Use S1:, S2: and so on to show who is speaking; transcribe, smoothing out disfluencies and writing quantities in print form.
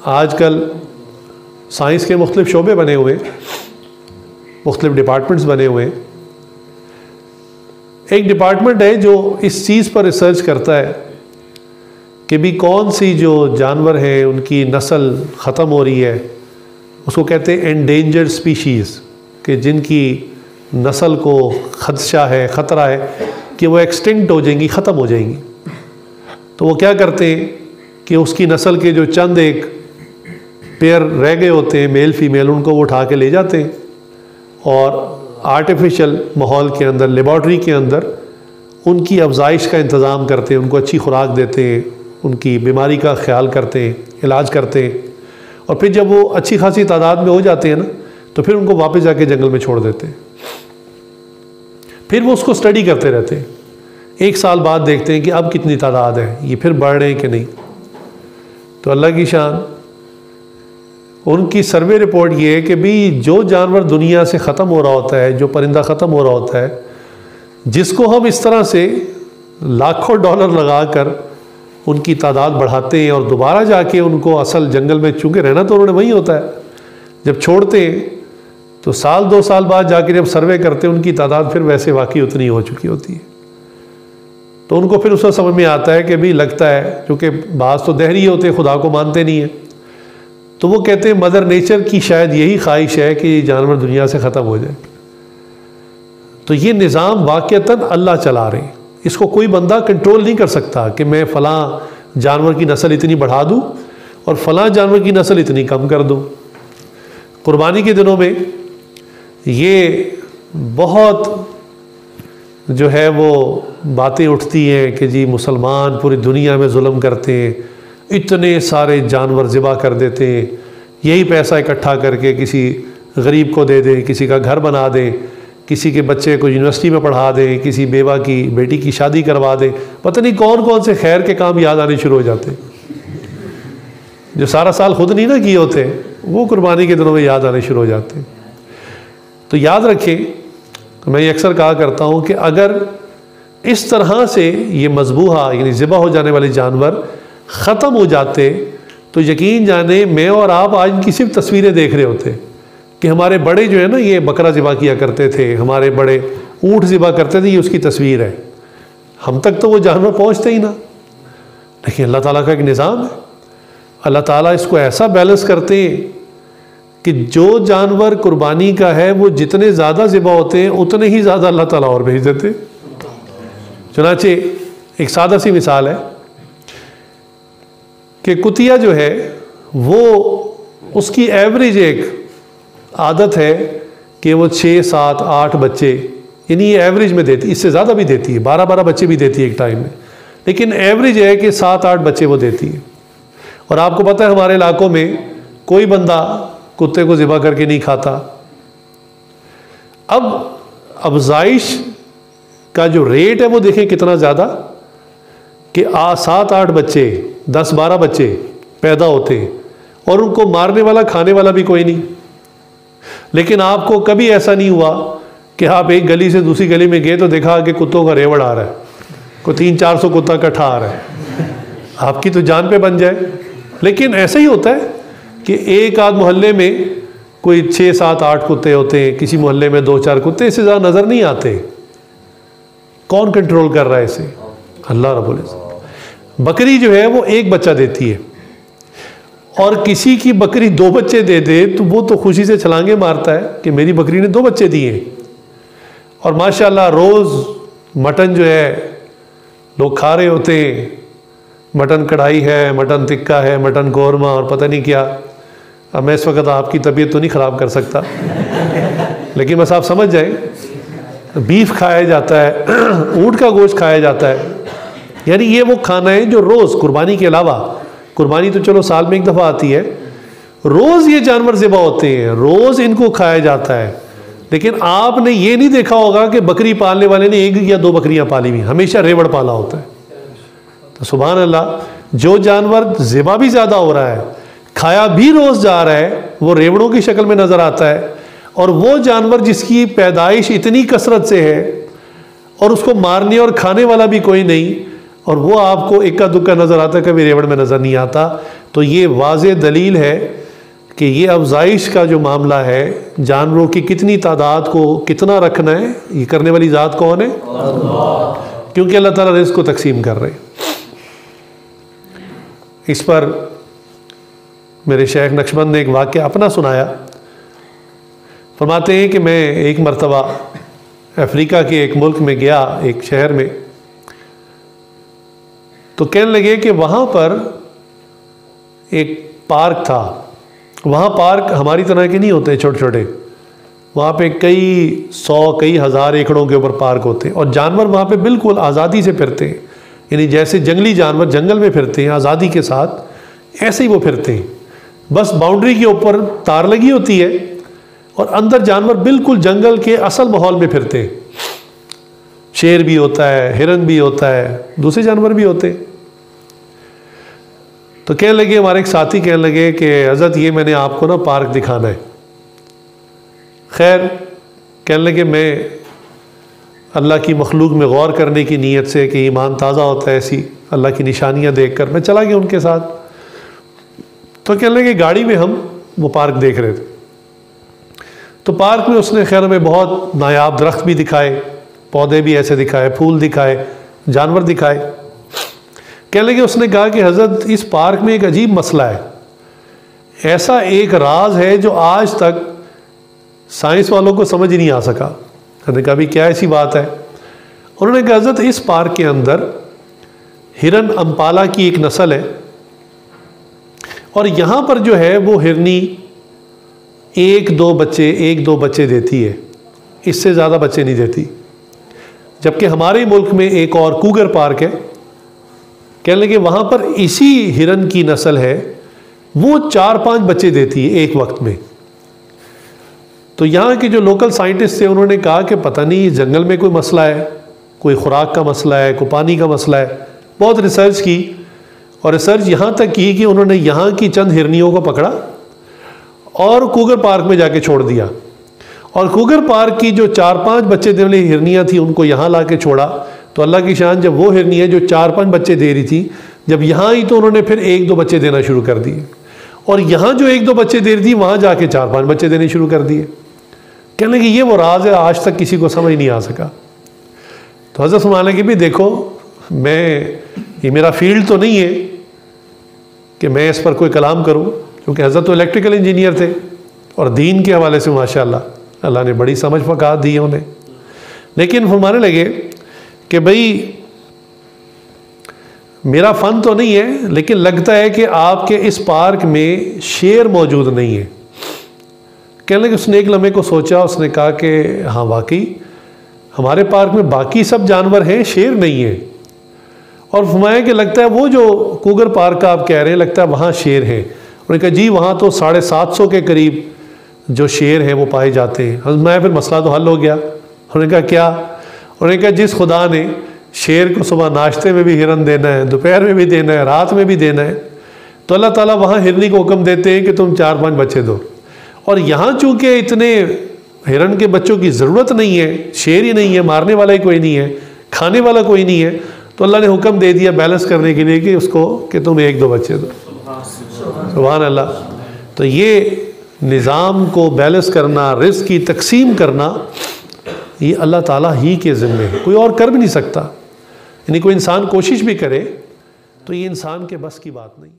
S1: आजकल साइंस के मुख्तलिफ शोबे बने हुए, मुख्तलिफ डिपार्टमेंट्स बने हुए। एक डिपार्टमेंट है जो इस चीज़ पर रिसर्च करता है कि भी कौन सी जो जानवर हैं उनकी नस्ल ख़त्म हो रही है, उसको कहते हैं एंडेंजर्ड स्पीशीज़, कि जिनकी नस्ल को खदशा है, ख़तरा है कि वो एक्सटिंक्ट हो जाएंगी, ख़त्म हो जाएंगी। तो वो क्या करते हैं कि उसकी नस्ल के जो चंद एक पेयर रह गए होते हैं, मेल फीमेल, उनको वो उठा के ले जाते हैं और आर्टिफिशियल माहौल के अंदर, लेबॉर्ट्री के अंदर उनकी अफजाइश का इंतज़ाम करते हैं, उनको अच्छी खुराक देते हैं, उनकी बीमारी का ख्याल करते हैं, इलाज करते हैं, और फिर जब वो अच्छी खासी तादाद में हो जाते हैं ना, तो फिर उनको वापस जाके जंगल में छोड़ देते हैं। फिर वो उसको स्टडी करते रहते हैं। 1 साल बाद देखते हैं कि अब कितनी तादाद है, ये फिर बढ़ रहे हैं कि नहीं। तो अल्लाह की शान, उनकी सर्वे रिपोर्ट ये है कि भी जो जानवर दुनिया से ख़त्म हो रहा होता है, जो परिंदा ख़त्म हो रहा होता है, जिसको हम इस तरह से लाखों डॉलर लगाकर उनकी तादाद बढ़ाते हैं और दोबारा जाके उनको असल जंगल में, चूँकि रहना तो उन्होंने वहीं होता है, जब छोड़ते हैं तो 1-2 साल बाद जाके जब सर्वे करते हैं उनकी तादाद फिर वैसे वाकई उतनी हो चुकी होती है। तो उनको फिर उसको समझ में आता है कि भी लगता है, क्योंकि बाज़ तो दहरी होते हैं, खुदा को मानते नहीं हैं, तो वो कहते हैं मदर नेचर की शायद यही ख्वाहिश है कि जानवर दुनिया से ख़त्म हो जाए। तो ये निज़ाम वाक़तन अल्लाह चला रहे हैं, इसको कोई बंदा कंट्रोल नहीं कर सकता कि मैं फ़लाँ जानवर की नस्ल इतनी बढ़ा दूँ और फ़लाँ जानवर की नस्ल इतनी कम कर दूँ। कुर्बानी के दिनों में ये बहुत जो है वो बातें उठती हैं कि जी मुसलमान पूरी दुनिया में जुल्म करते हैं, इतने सारे जानवर ज़िबा कर देते हैं, यही पैसा इकट्ठा करके किसी गरीब को दे दें, किसी का घर बना दें, किसी के बच्चे को यूनिवर्सिटी में पढ़ा दें, किसी बेवा की बेटी की शादी करवा दें, पता नहीं कौन कौन से खैर के काम याद आने शुरू हो जाते, जो सारा साल खुद नहीं ना किए होते, वो कुर्बानी के दिनों में याद आने शुरू हो जाते हैं। तो याद रखें, मैं ये अक्सर कहा करता हूँ कि अगर इस तरह से ये मज़बूहा यानी ज़िबा हो जाने वाले जानवर ख़त्म हो जाते तो यकीन जाने मैं और आप आज इनकी सिर्फ तस्वीरें देख रहे होते कि हमारे बड़े जो है ना, ये बकरा ज़िबा किया करते थे, हमारे बड़े ऊँट ज़िबा करते थे, ये उसकी तस्वीर है। हम तक तो वो जानवर पहुँचते ही ना। लेकिन अल्लाह ताला का एक निज़ाम है, अल्लाह ताला इसको ऐसा बैलेंस करते हैं कि जो जानवर कुर्बानी का है वो जितने ज़्यादा ज़िबा होते हैं उतने ही ज़्यादा अल्लाह ताला और भेज देते। चुनाचे एक सादा सी मिसाल है कि कुतिया जो है वो, उसकी एवरेज एक आदत है कि वो 6, 7, 8 बच्चे, यानी ये एवरेज में देती, इससे ज़्यादा भी देती है, 12-12 बच्चे भी देती है एक टाइम में, लेकिन एवरेज है कि 7-8 बच्चे वो देती है। और आपको पता है हमारे इलाकों में कोई बंदा कुत्ते को ज़िबा करके नहीं खाता। अब अफजाइश का जो रेट है वो देखें कितना ज़्यादा, कि 7-8 बच्चे, 10-12 बच्चे पैदा होते हैं और उनको मारने वाला, खाने वाला भी कोई नहीं। लेकिन आपको कभी ऐसा नहीं हुआ कि आप एक गली से दूसरी गली में गए तो देखा कि कुत्तों का रेवड़ आ रहा है, कोई 300-400 कुत्ता इकट्ठा आ रहा है, आपकी तो जान पे बन जाए। लेकिन ऐसा ही होता है कि एक आध मोहल्ले में कोई 6, 7, 8 कुत्ते होते हैं, किसी मोहल्ले में 2-4 कुत्ते, इससे ज़्यादा नज़र नहीं आते। कौन कंट्रोल कर रहा है इसे? अल्लाह रब्बुल इज़्ज़त। बकरी जो है वो 1 बच्चा देती है, और किसी की बकरी 2 बच्चे दे दे तो वो तो खुशी से छलांगे मारता है कि मेरी बकरी ने 2 बच्चे दिए। और माशाल्लाह रोज़ मटन जो है लोग खा रहे होते हैं, मटन कढ़ाई है, मटन टिक्का है, मटन कौरमा और पता नहीं क्या। अब मैं इस वक्त आपकी तबीयत तो नहीं ख़राब कर सकता, लेकिन बस आप समझ जाएं, बीफ खाया जाता है, ऊँट का गोश्त खाया जाता है। यानी ये वो खाना है जो रोज़, कुर्बानी के अलावा, कुर्बानी तो चलो साल में 1 दफ़ा आती है, रोज़ ये जानवर ज़िबा होते हैं, रोज़ इनको खाया जाता है। लेकिन आपने ये नहीं देखा होगा कि बकरी पालने वाले ने 1 या 2 बकरियाँ पाली हुई, हमेशा रेवड़ पाला होता है। तो सुभान अल्लाह, जो जानवर ज़िबा भी ज़्यादा हो रहा है, खाया भी रोज़ जा रहा है, वो रेवड़ों की शक्ल में नज़र आता है। और वो जानवर जिसकी पैदाइश इतनी कसरत से है और उसको मारने और खाने वाला भी कोई नहीं, और वो आपको इक्का दुक्का नज़र आता है, कभी रेवड़ में नज़र नहीं आता। तो ये वाज़ेह दलील है कि ये अफजाइश का जो मामला है, जानवरों की कितनी तादाद को कितना रखना है, ये करने वाली ज़ात कौन है? अल्लाह। क्योंकि अल्लाह ताला रिज़्क़ को तकसीम कर रहे हैं। इस पर मेरे शेख नक्शबंद ने एक वाक़या अपना सुनाया। फरमाते हैं कि मैं एक मरतबा अफ्रीका के एक मुल्क में गया, एक शहर में, तो कहने लगे कि वहाँ पर एक पार्क था। वहाँ पार्क हमारी तरह के नहीं होते छोटे छोटे, वहाँ पे कई 100 कई हज़ार एकड़ों के ऊपर पार्क होते हैं, और जानवर वहाँ पे बिल्कुल आज़ादी से फिरते हैं। यानी जैसे जंगली जानवर जंगल में फिरते हैं आज़ादी के साथ, ऐसे ही वो फिरते हैं। बस बाउंड्री के ऊपर तार लगी होती है और अंदर जानवर बिल्कुल जंगल के असल माहौल में फिरते हैं। शेर भी होता है, हिरन भी होता है, दूसरे जानवर भी होते हैं। तो कहने लगे, हमारे एक साथी कहने लगे कि हज़रत ये मैंने आपको ना पार्क दिखाना है। खैर, कहने लगे मैं अल्लाह की मखलूक में गौर करने की नीयत से कि ईमान ताज़ा होता है, ऐसी अल्लाह की निशानियाँ देख कर मैं चला गया उनके साथ। तो कहने लगे गाड़ी में हम वो पार्क देख रहे थे। तो पार्क में उसने खैर हमें बहुत नायाब दरख्त भी दिखाए, पौधे भी ऐसे दिखाए, फूल दिखाए, जानवर दिखाए। कहने लगे, उसने कहा कि हज़रत इस पार्क में एक अजीब मसला है, ऐसा एक राज है जो आज तक साइंस वालों को समझ ही नहीं आ सका। मैंने कहा भी क्या ऐसी बात है? उन्होंने कहा हज़रत इस पार्क के अंदर हिरन अम्पाला की एक नस्ल है, और यहाँ पर जो है वो हिरनी एक दो बच्चे देती है, इससे ज़्यादा बच्चे नहीं देती। जबकि हमारे मुल्क में एक और कूगर पार्क है, कहने लगे वहाँ पर इसी हिरन की नस्ल है, वो 4-5 बच्चे देती है एक वक्त में। तो यहाँ के जो लोकल साइंटिस्ट थे उन्होंने कहा कि पता नहीं जंगल में कोई मसला है, कोई खुराक का मसला है, कोई पानी का मसला है। बहुत रिसर्च की, और रिसर्च यहाँ तक की कि उन्होंने यहाँ की चंद हिरनियों को पकड़ा और कूगर पार्क में जाके छोड़ दिया, और कूगर पार्क की जो 4-5 बच्चे देने वाली हिरनियाँ थी उनको यहाँ ला के छोड़ा। तो अल्लाह की शान, जब वो हिरनियाँ जो 4-5 बच्चे दे रही थी, जब यहाँ आई तो उन्होंने फिर 1-2 बच्चे देना शुरू कर दिए, और यहाँ जो 1-2 बच्चे दे रही थी वहाँ जाके 4-5 बच्चे देने शुरू कर दिए। कहने कि ये वो राज है, आज तक किसी को समझ नहीं आ सका। तो हज़रत फरमाने की भी देखो, ये मेरा फील्ड तो नहीं है कि मैं इस पर कोई कलाम करूं, क्योंकि हज़रत तो इलेक्ट्रिकल इंजीनियर थे और दीन के हवाले से माशाअल्लाह अल्लाह ने बड़ी समझ फकात दी है उन्हें। लेकिन फरमाने लगे कि भाई मेरा फ़न तो नहीं है, लेकिन लगता है कि आपके इस पार्क में शेर मौजूद नहीं है। कहने लगे, उसने एक लम्हे को सोचा, उसने कहा कि हाँ वाकई हमारे पार्क में बाकी सब जानवर हैं, शेर नहीं है। और फरमाया कि लगता है वो जो कूगर पार्क का आप कह रहे हैं, लगता है वहाँ शेर हैं। उन्होंने कहा जी वहाँ तो 750 के करीब जो शेर हैं वो पाए जाते हैं। मैं फिर मसला तो हल हो गया। उन्होंने कहा क्या? उन्होंने कहा जिस खुदा ने शेर को सुबह नाश्ते में भी हिरन देना है, दोपहर में भी देना है, रात में भी देना है, तो अल्लाह ताला वहाँ हिरनी को हुक्म देते हैं कि तुम 4-5 बच्चे दो। और यहाँ चूँकि इतने हिरन के बच्चों की ज़रूरत नहीं है, शेर ही नहीं है, मारने वाला ही कोई नहीं है, खाने वाला कोई नहीं है, तो अल्लाह ने हुक्म दे दिया बैलेंस करने के लिए कि उसको कि तुम 1-2 बच्चे दो। सुभान अल्लाह। तो ये निज़ाम को बैलेंस करना, रिज़्क़ की तकसीम करना, ये अल्लाह ताला ही के ज़िम्मे है, कोई और कर भी नहीं सकता। यानी कोई इंसान कोशिश भी करे तो ये इंसान के बस की बात नहीं।